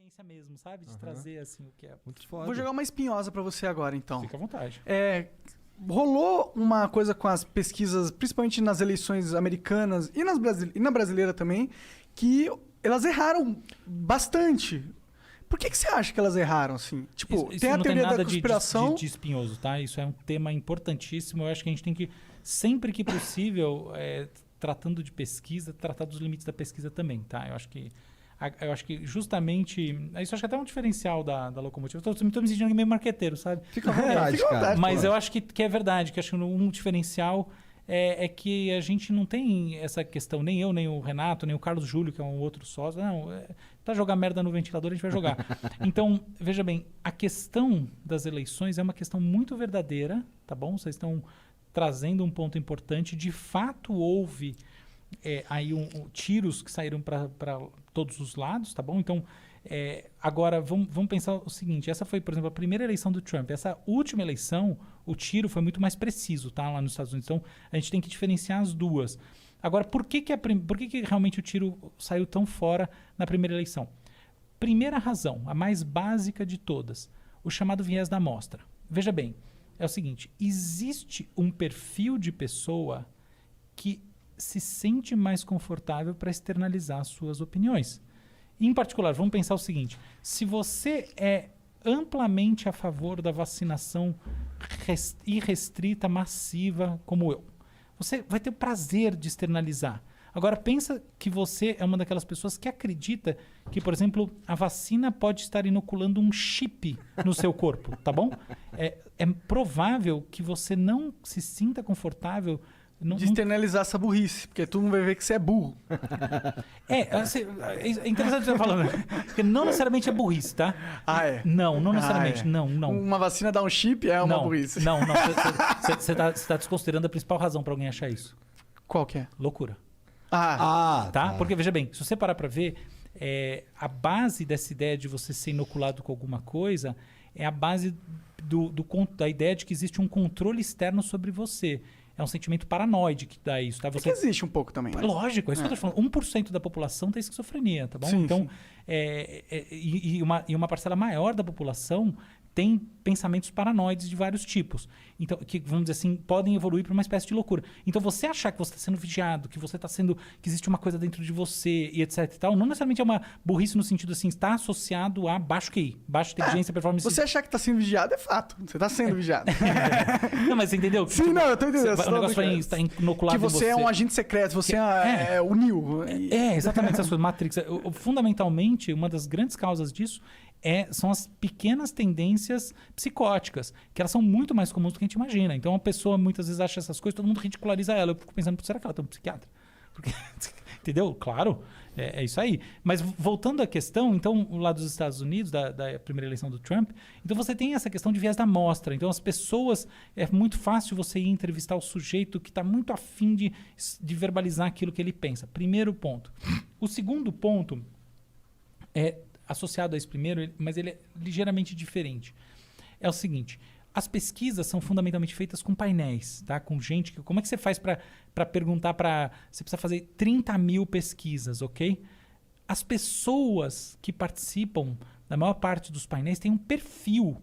experiência mesmo, sabe? De trazer, assim, o que é. Muito foda. Vou jogar uma espinhosa pra você agora, então. Fica à vontade. Rolou uma coisa com as pesquisas, principalmente nas eleições americanas e na brasileira também, que elas erraram bastante. Por que você acha que elas erraram, assim? Tipo, Isso tem a não teoria nada da conspiração... de espinhoso, tá? Isso é um tema importantíssimo. Eu acho que a gente tem que, sempre que possível, tratando de pesquisa, tratar dos limites da pesquisa também, tá? Eu acho que justamente... Isso acho que é até um diferencial da Locomotiva. Estou me sentindo meio marqueteiro, sabe? Fica à vontade, fica à cara. vontade. Mas pô. eu acho que é verdade, que acho que um diferencial é que a gente não tem essa questão, nem eu, nem o Renato, nem o Carlos Júlio, que é um outro sócio. Não, tá jogar merda no ventilador, a gente vai jogar. Então, veja bem, a questão das eleições é uma questão muito verdadeira, tá bom? Vocês estão trazendo um ponto importante. De fato, houve aí tiros que saíram para todos os lados, tá bom? Então, agora, vamos pensar o seguinte. Essa foi, por exemplo, a primeira eleição do Trump. Essa última eleição, o tiro foi muito mais preciso, tá? Lá nos Estados Unidos. Então, a gente tem que diferenciar as duas. Agora, por que realmente o tiro saiu tão fora na primeira eleição? Primeira razão, a mais básica de todas, o chamado viés da amostra. Veja bem, é o seguinte, existe um perfil de pessoa que se sente mais confortável para externalizar suas opiniões. Em particular, vamos pensar o seguinte, se você é amplamente a favor da vacinação irrestrita, massiva, como eu, você vai ter o prazer de externalizar. Agora, pensa que você é uma daquelas pessoas que acredita que, por exemplo, a vacina pode estar inoculando um chip no seu corpo, tá bom? É provável que você não se sinta confortável... De externalizar essa burrice, porque todo mundo vai ver que você é burro. É interessante o que você está falando, porque não necessariamente é burrice, tá? Ah, é? Não necessariamente, não. Uma vacina dar um chip é uma burrice. Não, você tá desconsiderando a principal razão para alguém achar isso. Qual que é? Loucura. Tá. Porque, veja bem, se você parar para ver, a base dessa ideia de você ser inoculado com alguma coisa é a base da ideia de que existe um controle externo sobre você. É um sentimento paranoide que dá isso, tá? Que existe um pouco também. Né? Lógico, é isso que eu tô falando. 1% da população tem esquizofrenia, tá bom? Sim, então, sim. Uma parcela maior da população tem pensamentos paranoides de vários tipos. Então, que, vamos dizer assim, podem evoluir para uma espécie de loucura. Então, você achar que você está sendo vigiado, que você está sendo... que existe uma coisa dentro de você e etc e tal, não necessariamente é uma burrice no sentido assim, está associado a baixo QI, baixa inteligência, performance... Você achar que está sendo vigiado é fato. Você está sendo vigiado. Não, mas você entendeu? Sim, não, eu tô entendendo. O negócio está inoculado que você é um agente secreto, você é o Neo. Exatamente, essas coisas. Matrix. Fundamentalmente, uma das grandes causas disso são as pequenas tendências psicóticas, que elas são muito mais comuns do que a gente imagina. Então, a pessoa muitas vezes acha essas coisas, todo mundo ridiculariza ela. Eu fico pensando, será que ela tem um psiquiatra? Porque, entendeu? Claro, é isso aí. Mas voltando à questão, então, lá dos Estados Unidos, da primeira eleição do Trump, então você tem essa questão de viés da amostra. Então, as pessoas, é muito fácil você ir entrevistar o sujeito que está muito afim de verbalizar aquilo que ele pensa. Primeiro ponto. O segundo ponto é associado a esse primeiro, mas ele é ligeiramente diferente. É o seguinte, as pesquisas são fundamentalmente feitas com painéis, tá? Com gente que... Como é que você faz para perguntar para... Você precisa fazer 30 mil pesquisas, ok? As pessoas que participam da maior parte dos painéis têm um perfil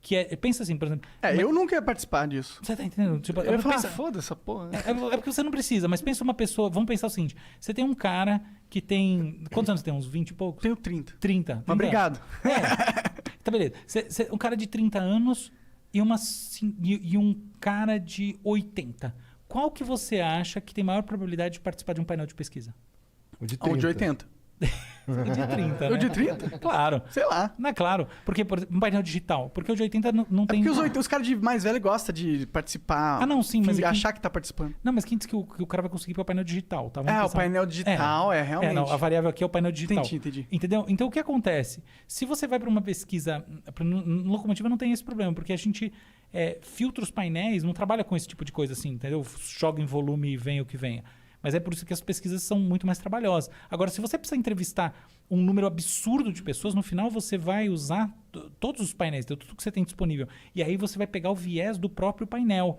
que é... Pensa assim, por exemplo... eu nunca ia participar disso. Você tá entendendo? Tipo, eu ia falar, foda essa porra. É porque você não precisa, mas pensa uma pessoa... Vamos pensar o seguinte, você tem um cara que tem... Quantos anos você tem? Uns 20 e poucos? Tenho 30. 30. Mas obrigado. Tá, beleza. Um cara de 30 anos e um cara de 80. Qual que você acha que tem maior probabilidade de participar de um painel de pesquisa? O de 30. O de 80. O de 30, né? O de 30? Claro. Sei lá. Não é claro. Porque, por exemplo, um painel digital. Porque o de 80 não tem... Porque os caras de mais velho gostam de participar. Não, sim, mas... achar que tá participando. Não, mas quem disse que o cara vai conseguir para o painel digital? Tá? O painel digital, realmente. A variável aqui é o painel digital. Entendi. Entendeu? Então, o que acontece? Se você vai para uma pesquisa... No Locomotiva não tem esse problema, porque a gente filtra os painéis, não trabalha com esse tipo de coisa assim, entendeu? Joga em volume e vem o que venha. Mas é por isso que as pesquisas são muito mais trabalhosas. Agora, se você precisa entrevistar um número absurdo de pessoas, no final você vai usar todos os painéis, tudo que você tem disponível. E aí você vai pegar o viés do próprio painel.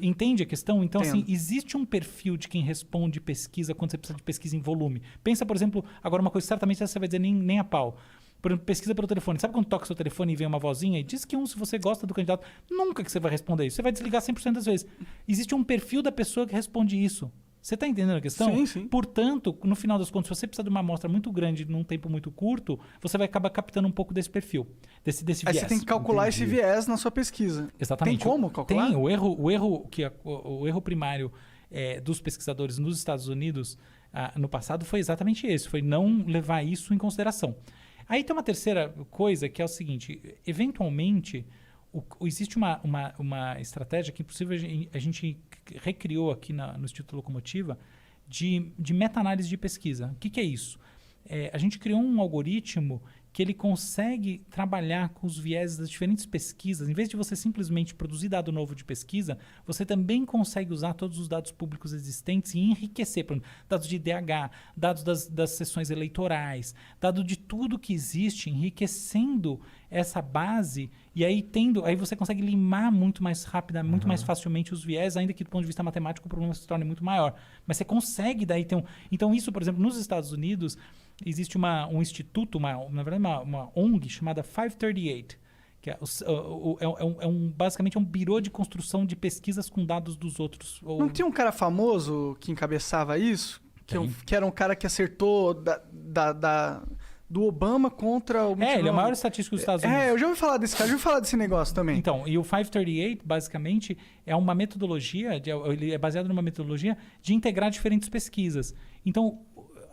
Entende a questão? Então, assim, existe um perfil de quem responde pesquisa quando você precisa de pesquisa em volume. Pensa, por exemplo, agora uma coisa certamente você vai dizer nem a pau. Por exemplo, pesquisa pelo telefone. Sabe quando toca seu telefone e vem uma vozinha e diz que se você gosta do candidato, nunca que você vai responder isso. Você vai desligar 100% das vezes. Existe um perfil da pessoa que responde isso. Você está entendendo a questão? Sim, sim. Portanto, no final das contas, se você precisa de uma amostra muito grande num tempo muito curto, você vai acabar captando um pouco desse perfil, desse Aí viés. você tem que calcular esse viés na sua pesquisa. Exatamente. Tem como calcular? Tem. O erro primário dos pesquisadores nos Estados Unidos no passado foi exatamente esse. Foi não levar isso em consideração. Aí tem uma terceira coisa que é o seguinte. Eventualmente, existe uma estratégia que, inclusive, a gente recriou aqui no Instituto Locomotiva de meta-análise de pesquisa. O que é isso? A gente criou um algoritmo que ele consegue trabalhar com os vieses das diferentes pesquisas. Em vez de você simplesmente produzir dado novo de pesquisa, você também consegue usar todos os dados públicos existentes e enriquecer. Por exemplo, dados de IDH, dados das sessões eleitorais, dado de tudo que existe, enriquecendo essa base, e aí você consegue limar muito mais rápida, muito mais facilmente os viés, ainda que do ponto de vista matemático o problema se torne muito maior. Mas você consegue daí ter Então isso, por exemplo, nos Estados Unidos, existe um instituto, na verdade uma ONG chamada 538, que basicamente é um birô de construção de pesquisas com dados dos outros. Não tinha um cara famoso que encabeçava isso? Que era um cara que acertou do Obama contra o... Ele é o maior estatístico dos Estados Unidos. Eu já ouvi falar desse cara, já ouvi falar desse negócio também. Então, e o 538, basicamente, é uma metodologia, ele é baseado numa metodologia de integrar diferentes pesquisas. Então,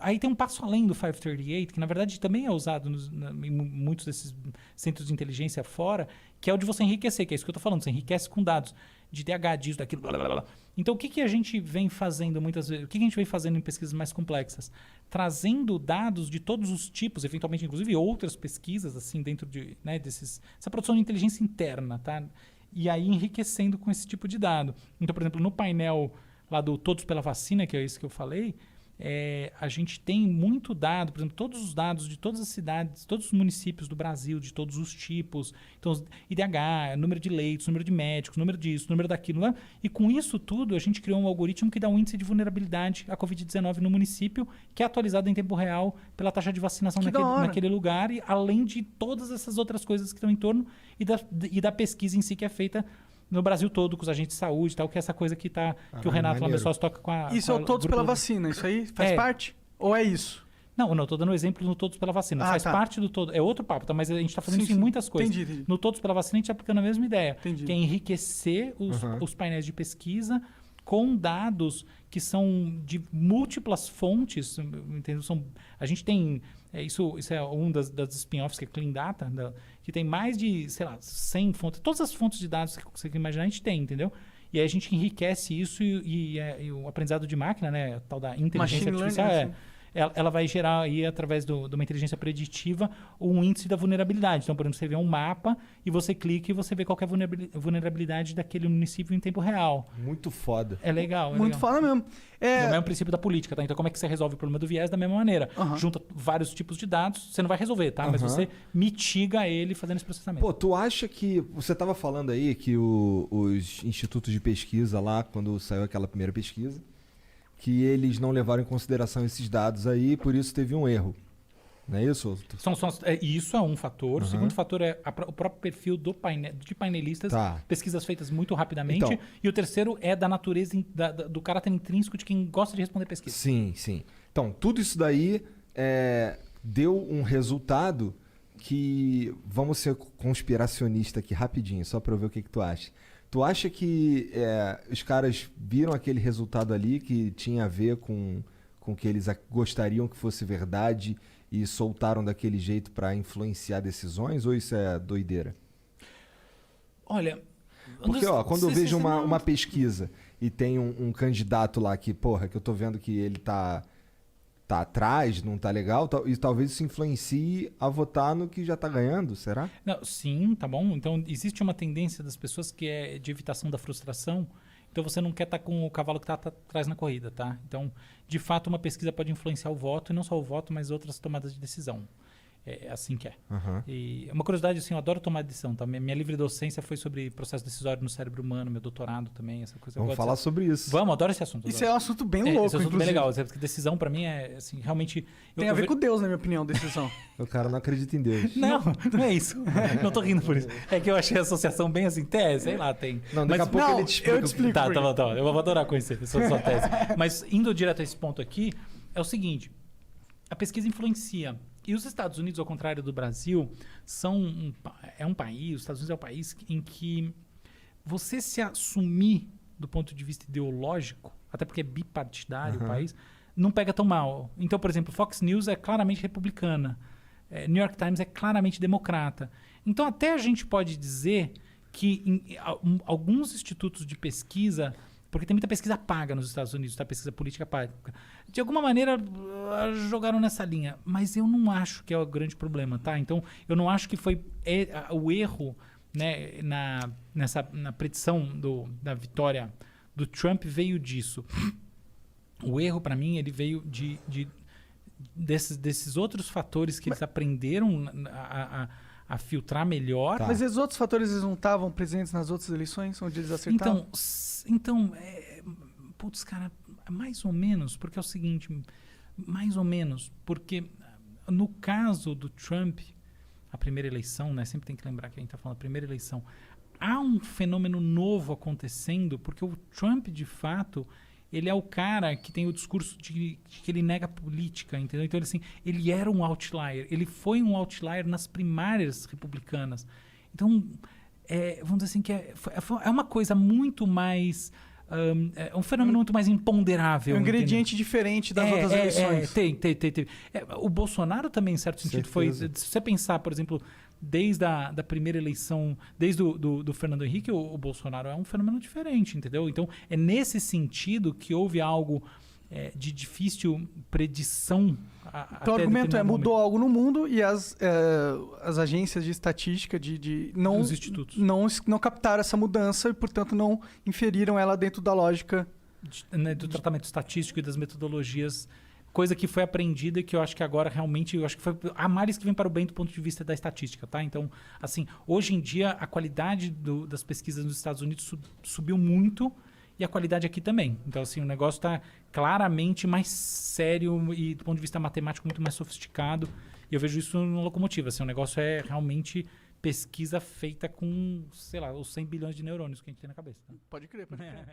aí tem um passo além do 538, que na verdade também é usado em muitos desses centros de inteligência fora, que é o de você enriquecer, que é isso que eu estou falando, você enriquece com dados de DH, disso, daquilo, blá, blá, blá. Então, o que a gente vem fazendo muitas vezes? O que a gente vem fazendo em pesquisas mais complexas? Trazendo dados de todos os tipos, eventualmente, inclusive, outras pesquisas, assim, dentro essa produção de inteligência interna, tá? E aí enriquecendo com esse tipo de dado. Então, por exemplo, no painel lá do Todos pela Vacina, que é esse que eu falei, a gente tem muito dado, por exemplo, todos os dados de todas as cidades, todos os municípios do Brasil, de todos os tipos. Então, IDH, número de leitos, número de médicos, número disso, número daquilo. Né? E com isso tudo, a gente criou um algoritmo que dá um índice de vulnerabilidade à Covid-19 no município, que é atualizado em tempo real pela taxa de vacinação naquele lugar, e além de todas essas outras coisas que estão em torno e da pesquisa em si que é feita no Brasil todo, com os agentes de saúde e tal, que é essa coisa que o Renato Lamessós toca com a... Isso é o Todos pela Vacina, isso aí faz parte? Ou é isso? Não, estou dando exemplo no Todos pela Vacina. Faz parte do todo. É outro papo, tá? Mas a gente está fazendo isso em muitas coisas. Entendi. No Todos pela Vacina, a gente está aplicando a mesma ideia. Entendi. Que é enriquecer os painéis de pesquisa com dados que são de múltiplas fontes. Entendeu? A gente tem... Isso é um das spin-offs, que é Clean Data, que tem mais de, 100 fontes. Todas as fontes de dados que você imaginar, a gente tem, entendeu? E aí a gente enriquece isso e o aprendizado de máquina, né? A tal da inteligência artificial, ela vai gerar aí, através de uma inteligência preditiva, um índice da vulnerabilidade. Então, por exemplo, você vê um mapa e você clica e você vê qual que é a vulnerabilidade daquele município em tempo real. Muito foda. É legal. Muito foda mesmo. É o princípio da política, tá? Então, como é que você resolve o problema do viés da mesma maneira? Junta vários tipos de dados, você não vai resolver, tá? Mas você mitiga ele fazendo esse processamento. Pô, tu acha que... Você estava falando aí que os institutos de pesquisa lá, quando saiu aquela primeira pesquisa, que eles não levaram em consideração esses dados aí, por isso teve um erro. Não é isso? Isso é um fator. O segundo fator é o próprio perfil de painelistas, pesquisas feitas muito rapidamente. Então, e o terceiro é da natureza, do caráter intrínseco de quem gosta de responder pesquisa. Sim. Então, tudo isso daí deu um resultado que... Vamos ser conspiracionista aqui rapidinho, só para eu ver o que tu acha. Tu acha que os caras viram aquele resultado ali que tinha a ver com o que eles gostariam que fosse verdade e soltaram daquele jeito para influenciar decisões, ou isso é doideira? Olha... Porque, quando eu vejo uma pesquisa e tem um candidato lá que eu tô vendo que ele tá atrás, não tá legal, e talvez isso influencie a votar no que já tá ganhando, será? Não, sim, tá bom. Então, existe uma tendência das pessoas que é de evitação da frustração. Então, você não quer estar com o cavalo que tá atrás na corrida, tá? Então, de fato, uma pesquisa pode influenciar o voto, e não só o voto, mas outras tomadas de decisão. É assim que é. Aham. E uma curiosidade, assim, eu adoro tomar decisão. Tá? Minha livre docência foi sobre processo decisório no cérebro humano, meu doutorado também, essa coisa. Eu Vamos gosto falar dessa- sobre isso. Vamos, adoro esse assunto. Isso adoro. é um assunto bem Esse louco, assunto bem inclusive. legal, porque decisão pra mim é, assim, realmente... Tem a ver com Deus, na minha opinião, decisão. O cara não acredita em Deus. Não, não é isso. Não tô rindo por isso. É que eu achei a associação bem assim, sei lá, tem. Não, daqui Mas- a pouco não, ele te explica. eu te explico. Tá, por tá quê. bom, tá bom. Eu vou adorar conhecer sua tese. Mas indo direto a esse ponto aqui, é o seguinte: a pesquisa influencia. E os Estados Unidos, ao contrário do Brasil, é um país, os Estados Unidos é um país em que você se assumir do ponto de vista ideológico, até porque é bipartidário o país, não pega tão mal. Então, por exemplo, Fox News é claramente republicana. New York Times é claramente democrata. Então, até a gente pode dizer que alguns institutos de pesquisa, porque tem muita pesquisa paga nos Estados Unidos, tá? Pesquisa política paga. De alguma maneira, jogaram nessa linha. Mas eu não acho que é o grande problema, tá? Então, eu não acho que foi o erro, né, na predição da vitória do Trump veio disso. O erro, para mim, ele veio desses outros fatores que eles aprenderam a filtrar melhor. Tá. Mas esses outros fatores eles não estavam presentes nas outras eleições, onde eles acertaram? Então, putz, cara, mais ou menos, porque é o seguinte, mais ou menos, porque no caso do Trump, a primeira eleição, né, sempre tem que lembrar que a gente está falando da primeira eleição, há um fenômeno novo acontecendo, porque o Trump, de fato, ele é o cara que tem o discurso de que ele nega a política, entendeu? Então, ele era um outlier. Ele foi um outlier nas primárias republicanas. Então, vamos dizer assim, que é uma coisa muito mais... é um fenômeno muito mais imponderável. É um entendeu? ingrediente diferente das outras eleições. Tem. O Bolsonaro também, em certo sentido, foi... Se você pensar, por exemplo, desde da primeira eleição, desde do Fernando Henrique, o Bolsonaro é um fenômeno diferente, entendeu? Então, é nesse sentido que houve algo de difícil predição. Então o argumento mudou algo no mundo e as agências de estatística Os institutos. não captaram essa mudança e, portanto, não inferiram ela dentro da lógica. Do tratamento estatístico e das metodologias, coisa que foi aprendida e que eu acho que agora realmente, eu acho que foi a males que vem para o bem do ponto de vista da estatística, tá? Então, assim, hoje em dia a qualidade das pesquisas nos Estados Unidos subiu muito e a qualidade aqui também. Então, assim, o negócio está claramente mais sério e do ponto de vista matemático muito mais sofisticado. E eu vejo isso no Locomotiva, assim, o negócio é realmente pesquisa feita com, sei lá, os 100 bilhões de neurônios que a gente tem na cabeça. Tá? Pode crer, pode crer.